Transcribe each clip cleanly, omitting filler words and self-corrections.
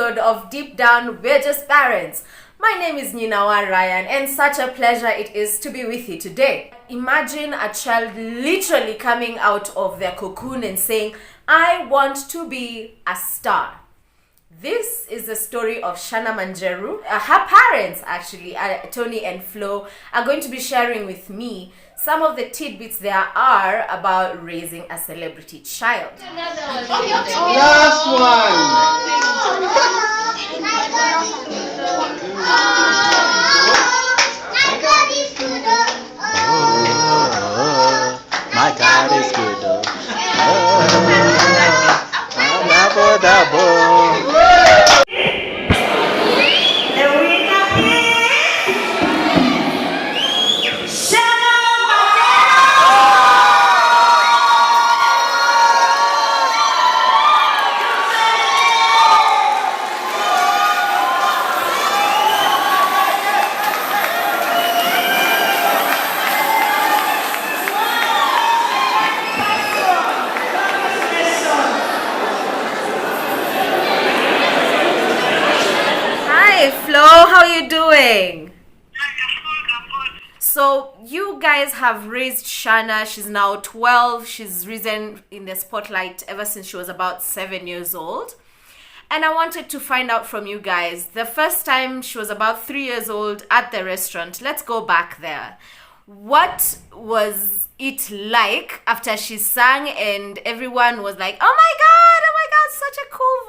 episode of Deep Down, We're Just Parents. My name is Ninawa Ryan, and such a pleasure it is to be with you today. Imagine a child literally coming out of their cocoon and saying, I want to be a star. This is the story of Shana Manjeru. Her parents, actually, Tony and Flo, are going to be sharing with me some of the tidbits there are about raising a celebrity child. Last one! My God is good. Double, double. Flo, how are you doing? So you guys have raised Shana. She's now 12. She's risen in the spotlight ever since she was about 7 years old. And I wanted to find out from you guys, the first time she was about 3 years old at the restaurant. Let's go back there. What was it like after she sang and everyone was like, oh my God, such a cool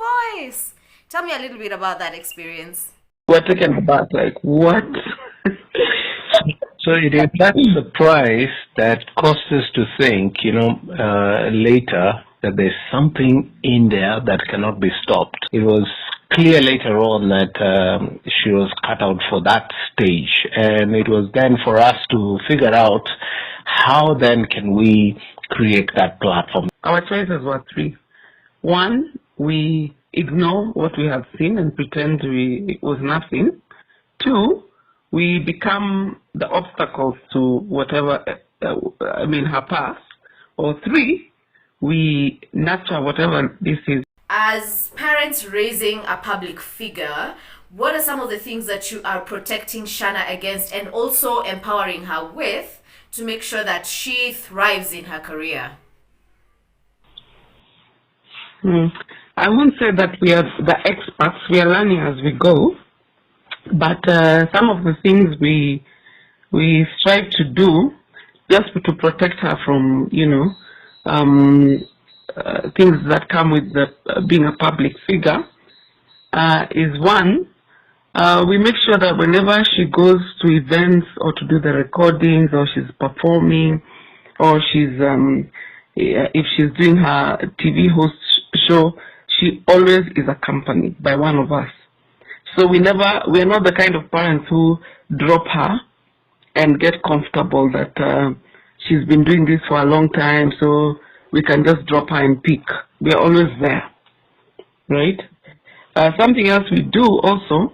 voice. Tell me a little bit about that experience. We're talking about like what? So it is that surprise that caused us to think, later that there's something in there that cannot be stopped. It was clear later on that she was cut out for that stage, and it was then for us to figure out how then can we create that platform. Our choices were three. One, we ignore what we have seen and pretend it was nothing. Two, we become the obstacles to whatever, her path. Or three, we nurture whatever this is. As parents raising a public figure, what are some of the things that you are protecting Shana against and also empowering her with to make sure that she thrives in her career? I won't say that we are the experts. We are learning as we go. But some of the things we strive to do just to protect her from, things that come with being a public figure is one, we make sure that whenever she goes to events or to do the recordings or she's performing or if she's doing her TV host show, she always is accompanied by one of us. So we are not the kind of parents who drop her and get comfortable that she's been doing this for a long time, so we can just drop her and pick. We are always there, right? Something else we do also,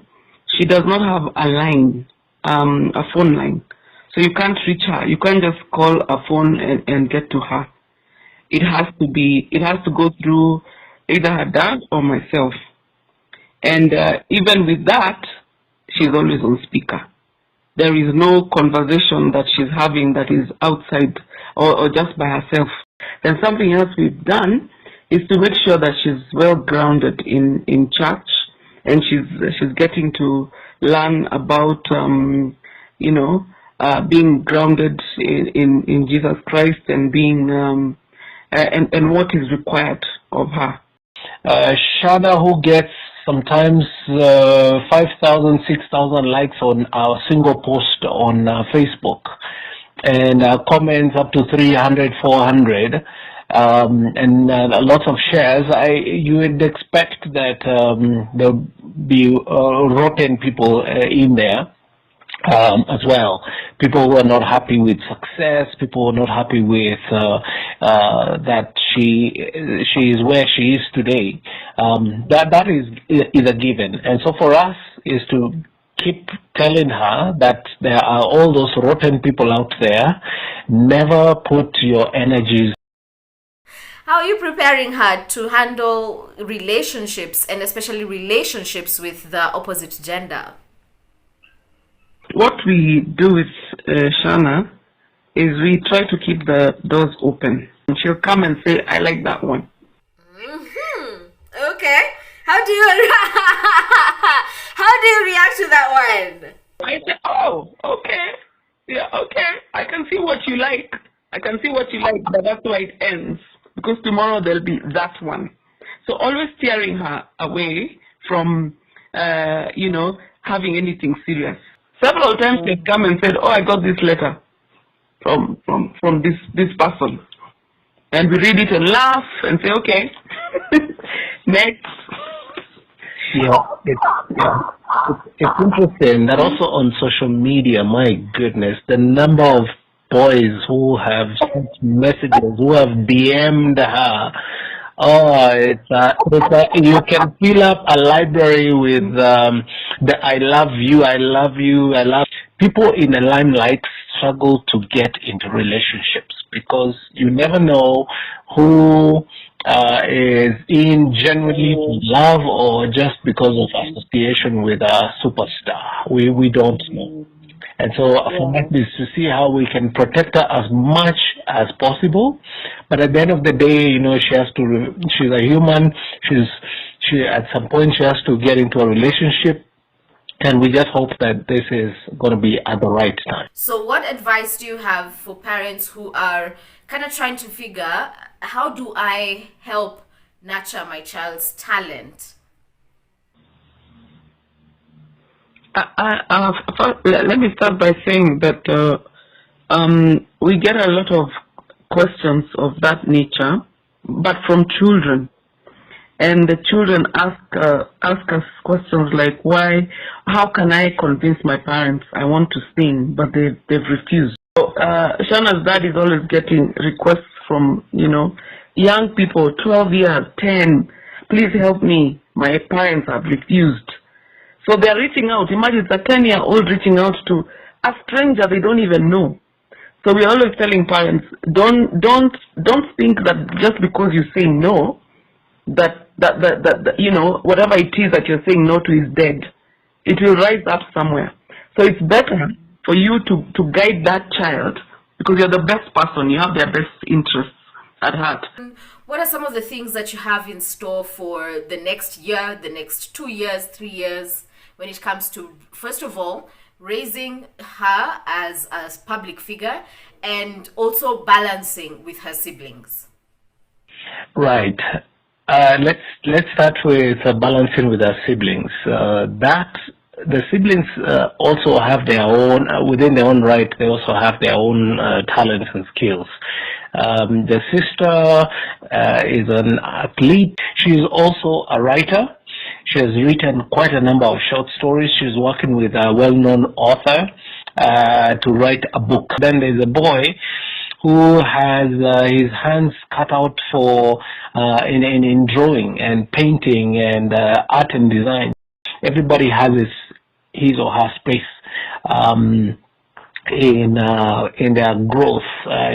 she does not have a line, a phone line. So you can't reach her. You can't just call a phone and get to her. It has to go through either her dad or myself. And even with that, she's always on speaker. There is no conversation that she's having that is outside or just by herself. Then something else we've done is to make sure that she's well grounded in church, and she's getting to learn about being grounded in Jesus Christ and being and what is required of her. Shana, who gets sometimes 5,000, 6,000 likes on our single post on Facebook, and comments up to 300, 400, and lots of shares. You would expect that there'll be rotten people in there. As well, people who are not happy with success, people who are not happy with that she is where she is today. That is a given, and so for us is to keep telling her that there are all those rotten people out there. Never put your energies. How are you preparing her to handle relationships, and especially relationships with the opposite gender? What we do with Shana is we try to keep the doors open. And she'll come and say, I like that one. Okay. How do you how do you react to that one? I say, oh, okay. Yeah, okay. I can see what you like. But that's why it ends. Because tomorrow there'll be that one. So always steering her away from, having anything serious. Several times they've come and said, oh, I got this letter from this person. And we read it and laugh and say, okay, next. It's interesting that also on social media, my goodness, the number of boys who have sent messages, who have DM'd her. Oh, you can fill up a library with the I love you. People in the limelight struggle to get into relationships because you never know who is in genuinely for love or just because of association with a superstar. We don't know. And so for us is to see how we can protect her as much as possible. But at the end of the day, she's a human. She at some point she has to get into a relationship. And we just hope that this is going to be at the right time. So what advice do you have for parents who are kind of trying to figure, how do I help nurture my child's talent? First, let me start by saying that we get a lot of questions of that nature, but from children. And the children ask us questions like, how can I convince my parents I want to sing, but they've refused. So Shana's dad is always getting requests from, young people, 12 years, 10, please help me, my parents have refused. So they're reaching out. Imagine it's a 10-year-old reaching out to a stranger they don't even know. So we're always telling parents, don't think that just because you say no, that whatever it is that you're saying no to is dead. It will rise up somewhere. So it's better for you to guide that child because you're the best person. You have their best interests at heart. What are some of the things that you have in store for the next year, the next 2 years, 3 years, when it comes to, first of all, raising her as a public figure and also balancing with her siblings? Right. Let's start with balancing with our siblings. The siblings also have their own, within their own right, they also have their own talents and skills. The sister is an athlete. She's also a writer. She has written quite a number of short stories. She's working with a well-known author to write a book. Then there's a boy who has his hands cut out for in drawing and painting and art and design. Everybody has his or her space in their growth,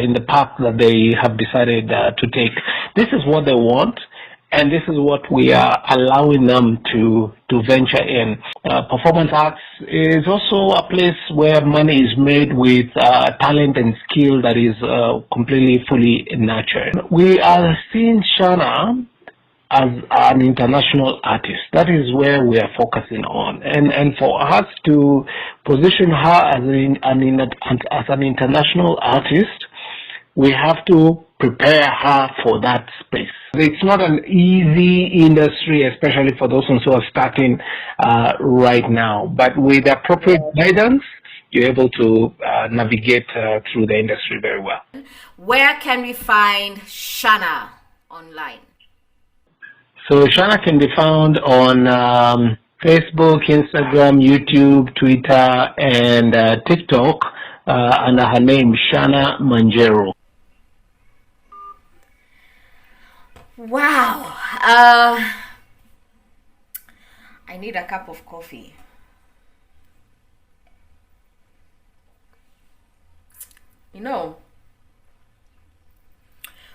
in the path that they have decided to take. This is what they want, and this is what we are allowing them to venture in. Performance arts is also a place where money is made with talent and skill that is completely fully nurtured. We are seeing Shana as an international artist. That is where we are focusing on. And for us to position her as an international artist, we have to prepare her for that space. It's not an easy industry, especially for those who are starting right now. But with appropriate guidance, you're able to navigate through the industry very well. Where can we find Shana online? So Shana can be found on Facebook, Instagram, YouTube, Twitter, and TikTok under her name, Shana Manjeru. Wow. I need a cup of coffee.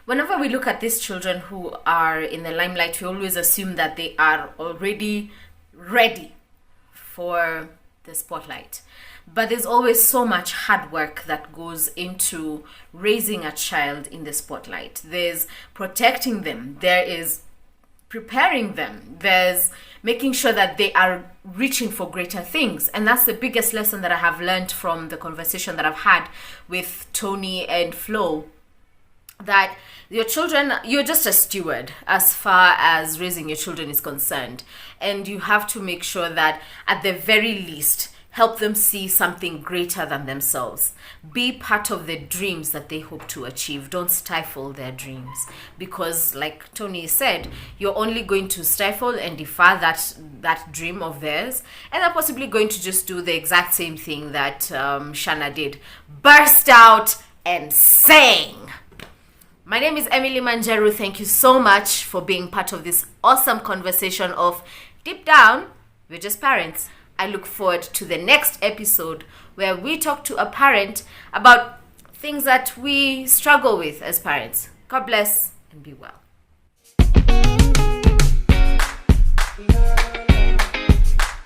Whenever we look at these children who are in the limelight, we always assume that they are already ready for the spotlight. But there's always so much hard work that goes into raising a child in the spotlight. There's protecting them, there is preparing them, there's making sure that they are reaching for greater things. And that's the biggest lesson that I have learned from the conversation that I've had with Tony and Flo, that your children, you're just a steward as far as raising your children is concerned. And you have to make sure that at the very least, help them see something greater than themselves. Be part of the dreams that they hope to achieve. Don't stifle their dreams. Because like Tony said, you're only going to stifle and defer that dream of theirs. And they're possibly going to just do the exact same thing that Shana did. Burst out and sing. My name is Emily Manjeru. Thank you so much for being part of this awesome conversation of Deep Down, We're Just Parents. I look forward to the next episode where we talk to a parent about things that we struggle with as parents. God bless and be well.